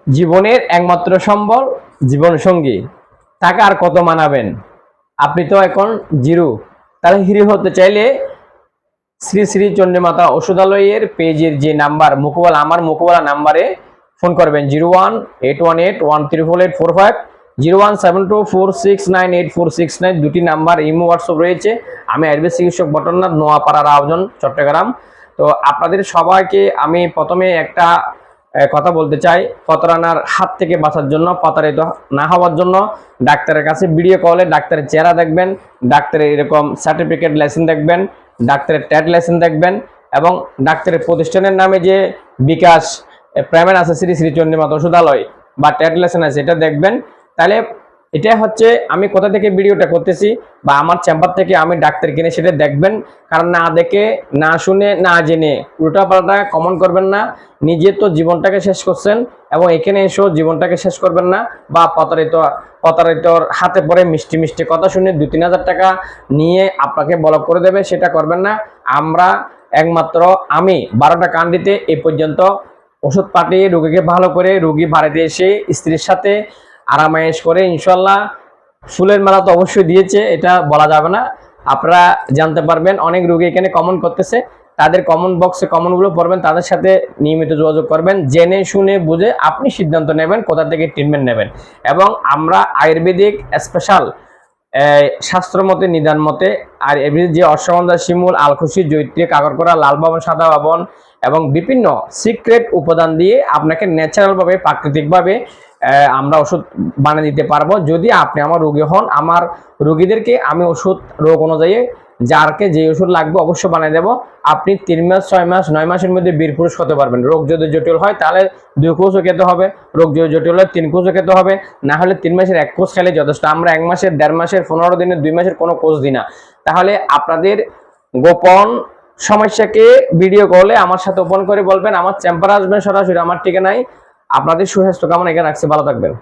জীবনের একমাত্র সম্বল জীবন সঙ্গী, টাকা আর কত মানাবেন? আপনি তো এখন জিরো। তাহলে হিরো হতে চাইলে শ্রী শ্রী চণ্ডীমাতা ঔষধালয়ের পেজের যে নাম্বার মুখবলা, আমার মুখবলা নাম্বারে ফোন করবেন 018181344845, 017246984669। দুটি নাম্বার ইমো হোয়াটসঅ্যাপ রয়েছে। আমি আয়ুর্বেদ চিকিৎসক বটননাথ, নোয়াপাড়া, রাউজান, চট্টগ্রাম। তো আপনাদের সবাইকে আমি প্রথমে একটা কথা বলতে চাই, প্রতারণার হাত থেকে বাঁচার জন্য, প্রতারিত না হওয়ার জন্য ডাক্তারের কাছে ভিডিও কলে ডাক্তারের চেহারা দেখবেন, ডাক্তারের এরকম সার্টিফিকেট লাইসেন্স দেখবেন, ডাক্তারের ট্যাগ লাইসেন্স দেখবেন, এবং ডাক্তারের প্রতিষ্ঠানের নামে যে বিকাশ প্রাইমের আছে শ্রী শ্রী চণ্ডীমাতা ঔষধালয় বা ট্যাগ লাইসেন্স আছে, এটা দেখবেন। তাহলে এটা হচ্ছে আমি কোথা থেকে ভিডিওটা করতেছি বা আমার চেম্বার থেকে আমি ডাক্তার কিনে সেটা দেখবেন। কারণ না দেখে, না শুনে, না জেনে উল্টাপাল্টা কমেন্ট করবেন না। নিজে জীবনটাকে শেষ করছেন এবং এখানে এসেও জীবনটাকে শেষ করবেন না। বা প্রতারিতর হাতে পড়ে মিষ্টি মিষ্টি কথা শুনে 2-3 হাজার টাকা নিয়ে আপনাকে ব্লক করে দেবে, সেটা করবেন না। আমরা একমাত্র আমি 12টা কান্ডিতে এই পর্যন্ত ওষুধ পাঠিয়ে রোগীকে ভালো করে, রোগী বাড়িতে এসে স্ত্রীর সাথে আরামায়েশ করে ইনশাল্লাহ। ফুলের মালা তো অবশ্যই দিয়েছে, এটা বলা যাবে না, আপনারা জানতে পারবেন। অনেক রোগী এখানে কমেন্ট করতেছে, তাদের কমেন্ট বক্সে কমেন্টগুলো পড়বেন, তাদের সাথে নিয়মিত যোগাযোগ করবেন। জেনে শুনে বুঝে আপনি সিদ্ধান্ত নেবেন কোথা থেকে ট্রিটমেন্ট নেবেন। এবং আমরা আয়ুর্বেদিক স্পেশাল শাস্ত্র মতে, নিদান মতে আর এমনি যে অশ্বগন্ধা, শিমুল, আলখুশি, জৈত্রী, কাকরকোড়া, লাল বাবন, সাদা বাবন এবং বিভিন্ন সিক্রেট উপাদান দিয়ে আপনাকে ন্যাচারালভাবে, প্রাকৃতিকভাবে আমরা ওষুধ বানিয়ে দিতে পারবো। যদি আপনি আমার রোগী হন, আমার রোগীদেরকে আমি ওষুধ রোগ অনুযায়ী যারকে যে ওষুধ লাগবে অবশ্যই বানিয়ে দেবো। আপনি 3 মাস, 6 মাস, 9 মাসের মধ্যে বীর পুরুষ হতে পারবেন। রোগ যদি জটিল হয় তাহলে 2 কোর্সও খেতে হবে, রোগ যদি জটিল হয় 3 কোর্সও খেতে হবে, না হলে 3 মাসের 1 কোর্স খেলে যথেষ্ট। আমরা 1 মাসের, 1.5 মাসের, 15 দিনের, 2 মাসের কোনো কোর্স দিই না। তাহলে আপনাদের গোপন সমস্যাকে ভিডিও কলে আমার সাথে ওপেন করে বলবেন, আমার চেম্বারে আসবেন সরাসরি, আমার ঠিকানায়। আপনাদের সুস্বাস্থ্য কামনা এখানে রাখছি, ভালো থাকবেন।